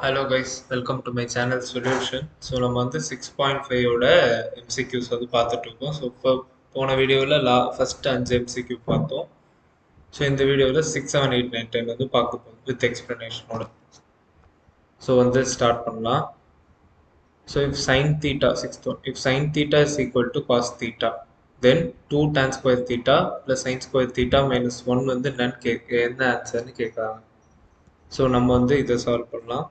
Hello guys, welcome to my channel Solution. So நம்ம வந்து 6.5 ஓட MCQs வந்து பார்த்துட்டு இருக்கோம். ஸோ இப்போ போன வீடியோவில் ஃபர்ஸ்ட் 5 MCQ பார்த்தோம். ஸோ இந்த வீடியோவில் 6, 7, 8, 9, 10 வந்து பார்க்க போகும் வித் எக்ஸ்பிளனேஷனோட. ஸோ வந்து ஸ்டார்ட் பண்ணலாம். So if sin theta 6th one, if sin theta is equal to cos theta, then 2 tan square theta plus sin square theta minus 1 வந்து என்ன ஆன்சர்னு கேட்குறாங்க. ஸோ நம்ம வந்து இதை சால்வ் பண்ணலாம்.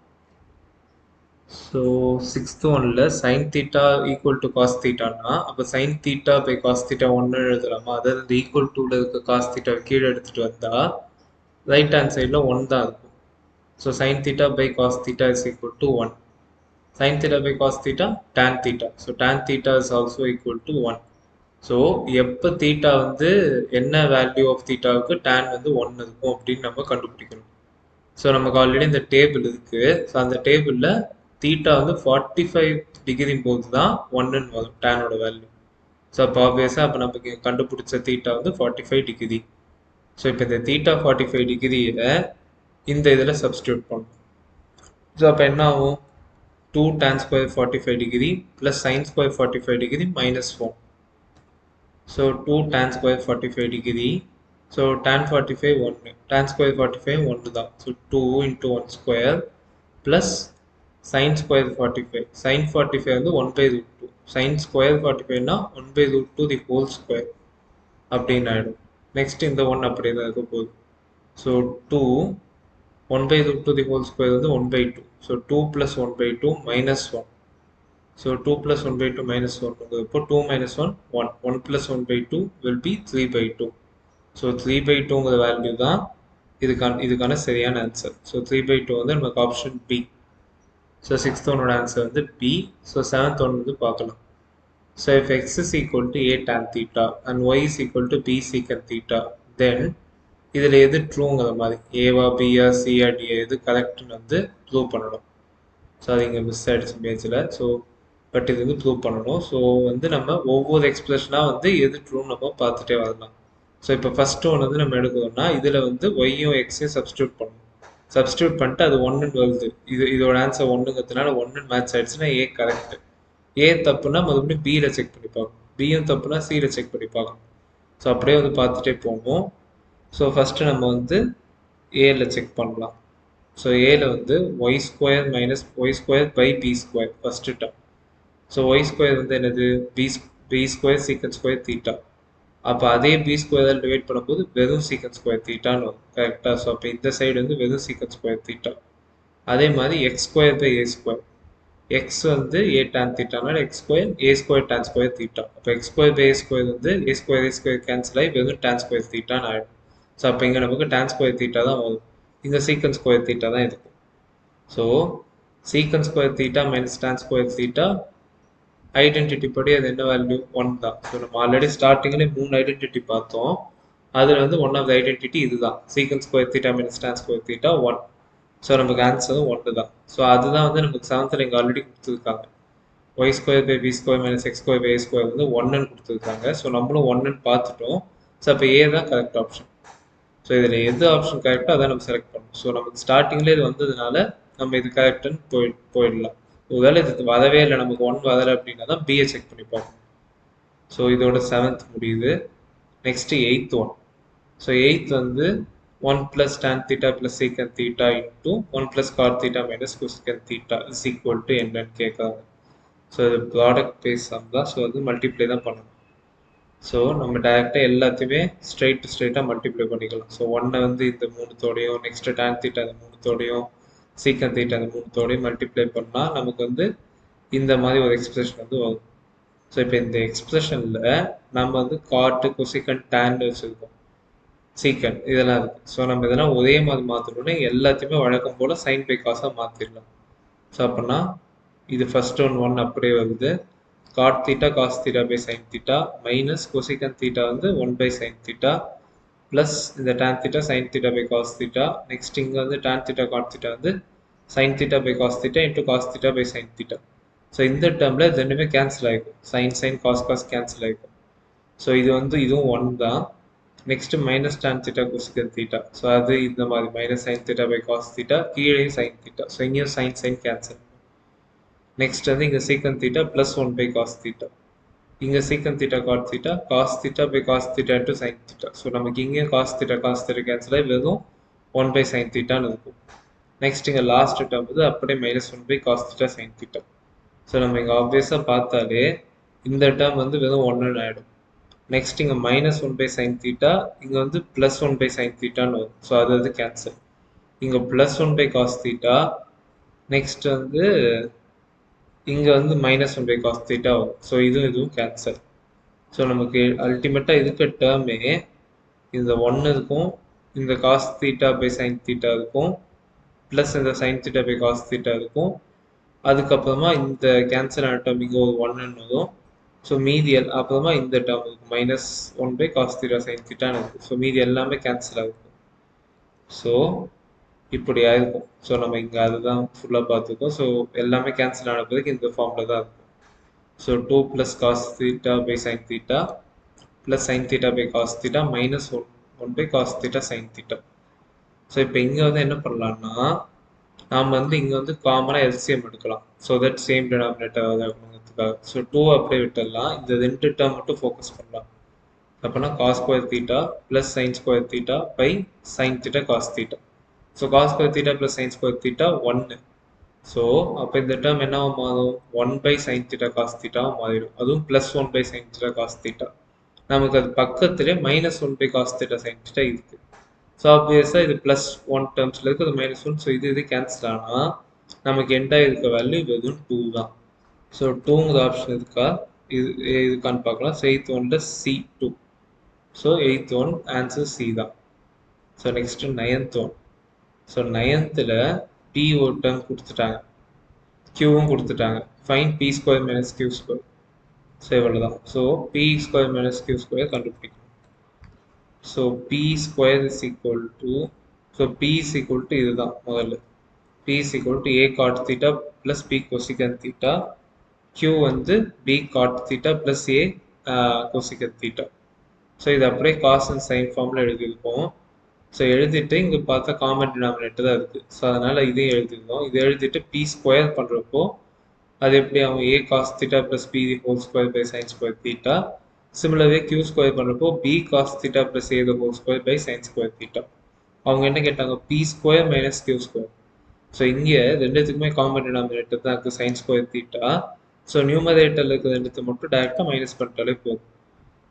So sixth one sin theta equal to cos theta na அப்ப sin theta by cos theta 1 எழுதலாமா அதாவது equal to இருக்க cos theta கீழ எடுத்துட்டு வந்தா right hand sideல 1 தான் இருக்கும். So sin theta by cos theta is equal to 1. Sin theta by cos theta tan theta. So tan theta is also equal to 1. So எப்ப theta வந்து என்ன value of theta க்கு tan வந்து 1 இருக்கும் அப்படின்னு நம்ம கண்டுபிடிக்கணும். ஸோ நமக்கு ஆல்ரெடி இந்த டேபிள் இருக்கு. ஸோ அந்த டேபிளில் தீட்டா வந்து 45 டிகிரி போது தான் 1ன்னு வரும் டேனோட வேல்யூ. ஸோ அப்போ ஆப்வியஸாக அப்போ நமக்கு கண்டுபிடிச்ச தீட்டா வந்து 45 டிகிரி. ஸோ இப்போ இந்த தீட்டா 45 டிகிரியில் இந்த இதில் சப்ஸ்டியூட் பண்ணும். ஸோ அப்போ என்ன ஆகும்? 2 tan square 45 degree plus sin square 45 degree minus 1. So 2 tan square 45 degree. So tan 45 1, tan square 45 1 தான். So 2 into 1 square plus sin square 45. Sin 45 வந்து 1 by root 2. Sin square 45 னா 1 by root 2 the whole square அப்படின்னு ஆயிடும். Next இந்த 1 அப்படியே தான் இருக்க போகுது. So 2 1 by root 2 the whole square வந்து 1 by 2. So 2 plus 1 by 2 minus 1. So 2 plus 1 by 2 minus 1. இப்போ 2 minus 1 1. 1 plus 1 by 2 will be 3 by 2. So 3/2ங்கிற value தான் இதுக்கான சரியான ஆன்சர். ஸோ 3/2 வந்து நமக்கு ஆப்ஷன் பி. ஸோ 6th ஒன்னோட ஆன்சர் வந்து பி. ஸோ 7th ஒன் வந்து பார்க்கலாம். So if x is equal to a tan theta and y is equal to b secant theta, then இதில் எது ட்ரூங்கிற மாதிரி ஏவா பியா சியா டியா எது கரெக்ட்னு வந்து ப்ரூவ் பண்ணணும். ஸோ அது இங்கே மிஸ் ஆகிடுச்சு பேஜில். ஸோ பட் இது வந்து ப்ரூவ் பண்ணணும். ஸோ வந்து நம்ம ஒவ்வொரு எக்ஸ்பிரஷனாக வந்து எது ட்ரூன்னு நம்ம பார்த்துட்டே வரலாம். ஸோ இப்போ ஃபர்ஸ்ட் ஒன் வந்து நம்ம எடுக்கிறோம்னா இதில் வந்து ஒய்யும் எக்ஸையும் சப்ஸ்டியூட் பண்ணணும். சப்ஸ்டியூட் பண்ணிட்டு அது 1ன்னு வருது. இதோட ஆன்சர் 1ங்கிறதுனால 1ன்னு மேட்ச் ஆயிடுச்சுன்னா ஏ கரெக்ட். ஏ தப்புனா மறுபடியும் பியில் செக் பண்ணி பார்க்கணும். பியும் தப்புனா சியில் செக் பண்ணி பார்க்கணும். ஸோ அப்படியே வந்து பார்த்துட்டே போவோம். ஸோ ஃபஸ்ட்டு நம்ம வந்து ஏல செக் பண்ணலாம். ஸோ ஏல வந்து y square minus y square by b square first term. So y square வந்து என்னது b square secant square theta. அப்போ அதே பி ஸ்கொயர் டிவைட் பண்ணும்போது வெறும் சீக்கன் ஸ்கொயர் தீட்டான்னு வரும் கரெக்டாக. ஸோ அப்போ இந்த சைடு வந்து வெறும் சீக்கன் ஸ்கொயர் தீட்டா. அதே மாதிரி x square by a square. X வந்து ஏ டான் தீட்டானால x square a square tan square theta. அப்போ x square by a square வந்து ஏ ஸ்கொயர் கேன்சல் ஆகி வெறும் டான் ஸ்கொயர் தீட்டான்னு ஆகிடும். ஸோ அப்போ இங்கே நமக்கு டான் ஸ்கொயர் தீட்டா தான் வரும். இங்கே சீக்கன் ஸ்கொயர் தீட்டா தான் இருக்கும். ஸோ சீக்கன் square theta minus Don square theta identity படி அது என்ன வேல்யூ 1 தான். ஸோ நம்ம ஆல்ரெடி ஸ்டார்டிங்லேயே 3 ஐடென்டிட்டி பார்த்தோம். அதில் வந்து ஒன் ஆஃப் த ஐடென்டிட்டி இதுதான் சீக்கன் square theta minus Don square theta 1. So நமக்கு ஆன்சரும் 1 தான். ஸோ அதுதான் வந்து நமக்கு 7th இங்கே ஆல்ரெடி கொடுத்துருக்காங்க. Y square by b square minus x square by a square வந்து 1ன்னு கொடுத்துருக்காங்க. ஸோ நம்மளும் 1ன்னு பார்த்துட்டோம். ஸோ அப்போ ஏ தான் கரெக்ட் ஆப்ஷன். ஸோ இதில் எது ஆப்ஷன் கரெக்டோ அதான் நம்ம செலக்ட் பண்ணணும். ஸோ நமக்கு ஸ்டார்டிங்லேயே இது வந்ததுனால நம்ம இது கரெக்டுன்னு போயிடலாம். ஒருவேளை இது வரவே இல்லை நமக்கு 1 வரலை அப்படின்னா தான் பிஏ செக் பண்ணி பார்க்கணும். ஸோ இதோட 7th முடியுது. Next 8th one. So 8th வந்து 1 + tan theta + secant theta into 1 + cot theta minus cosecant theta is equal to என்னன்னு கேட்குறாங்க. ஸோ இது ப்ராடக்ட் பேஸ் சம் தான். ஸோ அது மல்டிப்ளை தான் பண்ணணும். ஸோ நம்ம டைரெக்டாக எல்லாத்தையுமே ஸ்ட்ரெயிட்டாக மல்டிப்ளை பண்ணிக்கலாம். ஸோ 1 வந்து இந்த 3தோடையும் நெக்ஸ்ட் tan theta இந்த 3தோடையும் சீக்கன் தீட்டா அந்த 3தோடையும் மல்டிப்ளை பண்ணால் நமக்கு வந்து இந்த மாதிரி ஒரு எக்ஸ்பிரஷன் வந்து வரும். ஸோ இப்போ இந்த எக்ஸ்பிரஷனில் நம்ம வந்து காட்டு கொசிக்கன் டேன் வச்சுருக்கோம், சீக்கன் இதெல்லாம் இருக்குது. ஸோ நம்ம இதெல்லாம் ஒரே மாதிரி மாற்றணும்னா எல்லாத்தையுமே வழக்கம் போல் சைன் பை காசாக மாற்றிடலாம். ஸோ அப்படின்னா இது ஃபர்ஸ்ட் ஒன் அப்படியே வருது. Cot theta cos theta by sine theta minus cosecant theta வந்து 1 by சைன் தீட்டா ப்ளஸ் இந்த tan theta sine theta by cos theta. Next இங்கே வந்து டேன் தீட்டா காட் தீட்டா வந்து sine theta by cos theta into cos theta by sine theta. So இந்த டேர்மில் இது ரெண்டுமே cancel ஆகிக்கும். சைன் காஸ் கேன்சல் ஆகிக்கும். ஸோ இது வந்து இதுவும் 1 தான். Next minus tan theta cosecant theta. So அது இந்த மாதிரி minus sin theta by cos theta, கீழே sin theta. ஸோ இங்கேயும் sin கேன்சல். நெக்ஸ்ட் வந்து இங்கே secant theta plus 1 by cos theta. இங்கே secant theta cos theta by cos theta into sin theta. So நமக்கு இங்கே cos theta கேன்சல் ஆகி வெறும் 1 by sin theta இருக்கும். நெக்ஸ்ட் இங்கே லாஸ்ட் டேர்ம் வந்து அப்படியே minus 1 by cos theta sin theta. So நம்ம இங்கே ஆப்வியஸாக பார்த்தாலே இந்த டேர்ம் வந்து வெறும் 1 ஆகிடும். நெக்ஸ்ட் இங்கே மைனஸ் 1 பை சைன் தீட்டா, இங்கே வந்து ப்ளஸ் 1 பை சைன் தீட்டான்னு வரும். ஸோ அது வந்து கேன்சல். இங்கே plus 1 by cos theta, next வந்து இங்கே வந்து மைனஸ் 1 பை காஸ் தீட்டா வரும். ஸோ இதுவும் கேன்சல். ஸோ நமக்கு அல்டிமேட்டாக இதுக்கு டேர்மே இந்த 1 இருக்கும், இந்த cos theta by sine theta இருக்கும், ப்ளஸ் இந்த sine theta by cos theta இருக்கும். அதுக்கப்புறமா இந்த கேன்சல் ஆன டேர்ம் இங்கே ஒரு 1 வரும். ஸோ மீதி அப்புறமா இந்த டேர்ம் இருக்கும் minus 1 by cos theta sine தீட்டான்னு இருக்குது. ஸோ மீதி எல்லாமே கேன்சல் ஆகும். ஸோ இப்படி ஆயிருக்கும். ஸோ நம்ம இங்கே அதுதான் ஃபுல்லாக பார்த்துருக்கோம். ஸோ எல்லாமே கேன்சல் ஆன பிறகு இந்த ஃபார்மில் தான் இருக்கும். So 2 plus cos theta by sine theta plus sine theta by cos theta minus 1 by cos theta sine theta. So இப்போ இங்கே வந்து என்ன பண்ணலான்னா, நாம் வந்து இங்கே வந்து காமனாக எல்சிஎம் எடுக்கலாம். ஸோ தட் சேம் டினாமினேட்டர் ஆகணுங்கிறதுக்காக. ஸோ 2 அப்படியே விட்டுடலாம், இந்த 2 டேர்ம் மட்டும் ஃபோக்கஸ் பண்ணலாம். அப்போனா cos square theta plus sine square theta by sine theta cos theta. So cos square theta plus sine square theta 1. So அப்போ இந்த டேர்ம் என்னவா மாறும், 1 பை சைன் தீட்டா காஸ் தீட்டாவும் மாறிடும். அதுவும் plus 1 by sine theta cos theta. நமக்கு அது பக்கத்திலே minus 1 by cos theta sine theta இருக்குது. ஸோ ஆப்வியஸாக இது ப்ளஸ் 1 டேர்ம்ஸில் இருக்குது, அது மைனஸ் 1. ஸோ இது கேன்சல் ஆனால் நமக்கு எண்டாக இருக்க வேல்யூ வெறும் 2 தான். ஸோ 2ங்கிற ஆப்ஷன் இருக்கா, இதுக்கான்னு பார்க்கலாம். ஸோ 8th ஒன்ல C2. So 8th one answer C தான். So next 9th one. So 9th P ஒரு டேர்ம் கொடுத்துட்டாங்க, Qவும் கொடுத்துட்டாங்க. Fine P square minus Q square. So இவ்வளோ தான். So P square minus Q square கண்டுபிடிக்கணும். So P square is equal to, so P is equal to இதுதான் முதல்ல. P is equal to A cot theta plus B cosecant theta. Q வந்து B cot theta plus A cosecant theta. So இது அப்படியே cause and sign ஃபார்மில் எழுதியிருக்கோம். So எழுதிட்டு இங்கே பார்த்தா காமன் டினாமினேட்டர் தான் இருக்குது. ஸோ அதனால் இதையும் எழுதிருந்தோம். இதை எழுதிட்டு P ஸ்கொயர் பண்ணுறப்போ அது எப்படி அவங்க A cos theta plus B whole square by sin square theta. Similarly, Q square பண்ணுறப்போ B cos theta plus A the whole square by sin square theta. அவங்க என்ன கேட்டாங்க, P square minus Q square. So இங்கே ரெண்டுத்துக்குமே common denominator தான் இருக்குது, sin square theta. So நியூமரேட்டரில் இருக்கிற ரெண்டுத்தை மட்டும் டேரெக்டாக மைனஸ் பண்ணிட்டாலே போதும்.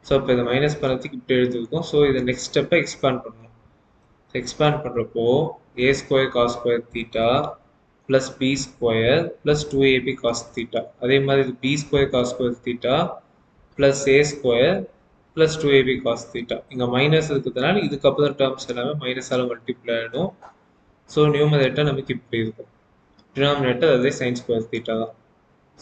ஸோ இப்போ இதை மைனஸ் பண்ணுறதுக்கு இப்படி எழுதிருக்கோம். ஸோ இதை நெக்ஸ்ட் ஸ்டெப்பை எக்ஸ்பேண்ட் பண்ணணும். எக்ஸ்பேண்ட் பண்ணுறப்போ A square cos square theta plus B square plus 2AB cos theta. அதே மாதிரி B square cos square theta plus A square plus 2AB cos theta. இங்கே மைனஸ் இருக்கிறதுனால இதுக்கப்புறம் டேர்ம்ஸ் எல்லாமே மைனஸால் மல்டிப்ளை ஆகிடும். ஸோ நியூமரேட்டர் நமக்கு இப்படி இருக்கும், டினாமினேட்டர் அதே சைன் ஸ்கொயர் தீட்டா தான்.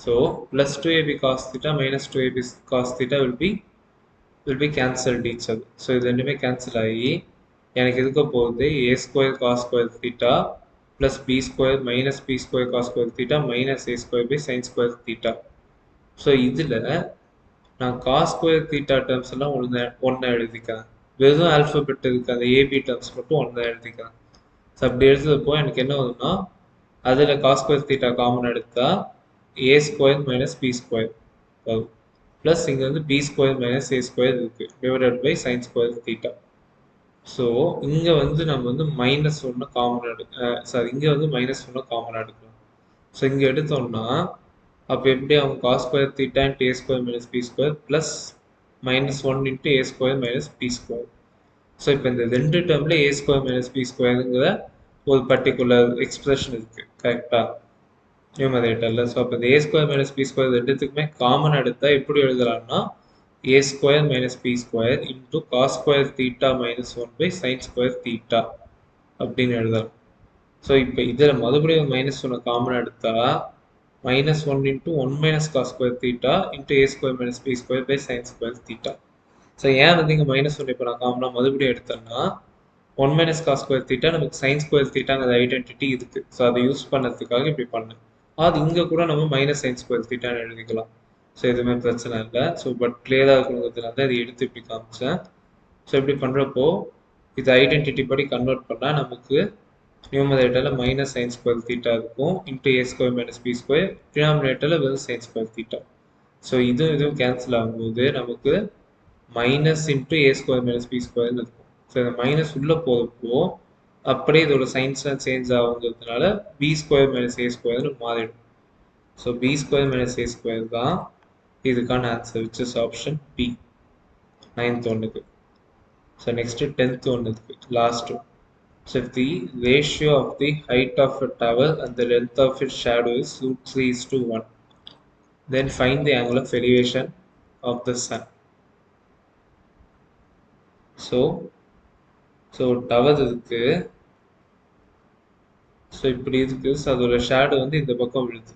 So plus 2AB cos theta minus 2AB cos theta will be cancelled each other. So இது ரெண்டுமே கேன்சல் ஆகி எனக்கு இருக்க போகுது A square cos square theta plus B square minus B square cos square theta minus A square by sin square theta. So இதில் நான் cos square theta terms எல்லாம் ஒன்றா எழுதிக்கிறேன். வெறும் ஆல்ஃபபெட் இருக்குது, அந்த ஏபி டேர்ம்ஸ் மட்டும் ஒன்றா எழுதிக்கிறேன். ஸோ அப்படி எழுதுறப்போ எனக்கு என்ன வரும்னா, அதில் காஸ் ஸ்கொயர் தீட்டா காமன் எடுத்தால் A square minus B square வரும். ப்ளஸ் இங்கே வந்து B square minus A square இருக்குது divided by sine square theta. So இங்கே வந்து நம்ம வந்து மைனஸ் 1 காமன் இங்கே வந்து மைனஸ் 1 காமன் எடுக்கலாம். ஸோ இங்கே எடுத்தோம்னா அப்போ எப்படி அவங்க cos square theta into A square minus B square plus minus 1 into A square minus B square. So இப்போ இந்த ரெண்டு டேர்மில் A ஸ்கொயர் மைனஸ் பி ஸ்கொயருங்கிற ஒரு பர்டிகுலர் எக்ஸ்பிரஷன் இருக்குது கரெக்டாக நியூமரேட்டரில். ஸோ அப்போ இந்த A square minus B square ரெண்டுத்துக்குமே காமன் எடுத்தால் எப்படி எழுதலாம்னா A square minus B square into cos square theta minus 1 by sine square theta அப்படின்னு எழுதலாம். ஸோ இப்போ இதில் மறுபடியும் மைனஸ் 1 காமன் எடுத்தால் minus 1 into 1 minus cos square theta into A square minus B square by sin square theta. So ஏன் வந்து இங்கே minus 1 இப்போ நான் காமனாக மறுபடியும் எடுத்தேன்னா 1 minus cos square theta நமக்கு sin square thetaங்கிற ஐடென்டிட்டி இருக்குது. ஸோ அதை யூஸ் பண்ணதுக்காக இப்படி பண்ணேன். அது இங்கே கூட நம்ம மைனஸ் sin square thetaன்னு எழுதிக்கலாம். ஸோ எதுவுமே பிரச்சனை இல்லை. ஸோ பட் கிளியராக இருக்கணுங்கிறதுனால இதை எடுத்து இப்படி காமிச்சேன். ஸோ இப்படி பண்ணுறப்போ இது ஐடென்டிட்டி படி கன்வெர்ட் பண்ணால் நமக்கு நியூமரேட்டரில் மைனஸ் சைன் ஸ்கொயர் தீட்டா இருக்கும் into A square minus B square, டினாமினேட்டரில் வெறும் சைன் ஸ்கொயர் தீட்டா. ஸோ இதுவும் கேன்சல் ஆகும்போது நமக்கு minus into A square minus B ஸ்கொயர்னு இருக்கும். ஸோ இந்த மைனஸ் உள்ளே போகிறப்போ அப்படியே இதோட சைன்ஸ்லாம் சேஞ்ச் ஆகுங்கிறதுனால பி ஸ்கொயர் மைனஸ் ஏ ஸ்கொயர்னு மாறிடும். So B square minus A square தான் இதுக்கான answer, which is option B. 9th ஒன்றுக்கு. ஸோ நெக்ஸ்ட்டு 10th ஒன்றுக்கு last. So if the ratio of the height of a tower and the length of its shadow is √3:1, then find the angle of elevation of the sun. So tower இருக்கு. So இப்படி இருக்கு. So அதோட shadow வந்து இந்த பக்கம் விழுது.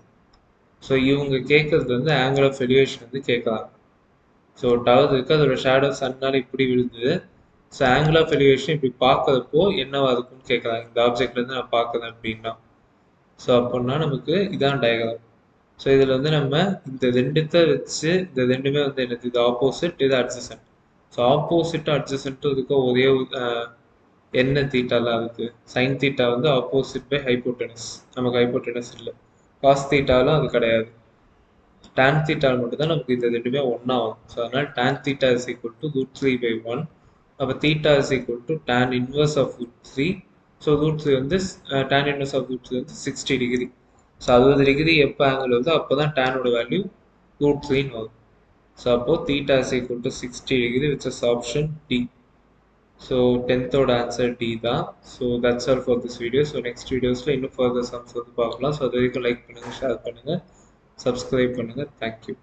So இவங்க கேட்கறது வந்து ஆங்கிள் ஆஃப் எலிவேஷன் வந்து கேட்கலாம். ஸோ டவர் இருக்கு, அதோட ஷேடோ சன்னால இப்படி விழுது. ஸோ ஆங்கிள் ஆஃப் எலிவேஷன் இப்படி பார்க்கறப்போ என்னவா இருக்கும்னு கேட்கலாம். இந்த ஆப்ஜெக்ட்லேருந்து நான் பார்க்குறேன் அப்படின்னா. ஸோ அப்படின்னா நமக்கு இதான் டயக்ராம். ஸோ இதில் வந்து நம்ம இந்த ரெண்டுத்தை வச்சு இந்த ரெண்டுமே வந்து என்னது, இது ஆப்போசிட், இது அட்ஜசன்ட். ஸோ ஆப்போசிட் அட்ஜசன்ட்டும் இருக்க ஒரே என்ன தீட்டாலாம் இருக்குது. சைன் தீட்டா வந்து ஆப்போசிட் பை ஹைப்போட்டெனஸ், நமக்கு ஹைப்போட்டெனஸ் இல்லை. காஸ் தீட்டாலும் அது கிடையாது. டான் தீட்டால் மட்டும்தான் நமக்கு இந்த ரெண்டுமே ஒன்றா ஆகும். ஸோ அதனால் tan theta is equal to √3/1. அப்போ theta is equal to tan inverse of √3. So √3 வந்து டான் இன்வர்ஸ் ஆஃப் √3 வந்து 60 டிகிரி. ஸோ 60 டிகிரி எப்போ ஆங்கிள் வருதோ அப்போ தான் டேனோட வேல்யூ √3 வரும். ஸோ அப்போது theta is equal to 60 degree, which is option D. So 10th answer D தான். So that's all for this video. So next வீடியோஸில் இன்னும் ஃபர்தர் சம்ஸ் வந்து பார்க்கலாம். ஸோ அது வரைக்கும் லைக் பண்ணுங்கள், ஷேர் பண்ணுங்கள், சப்ஸ்கிரைப் பண்ணுங்கள். தேங்க்யூ.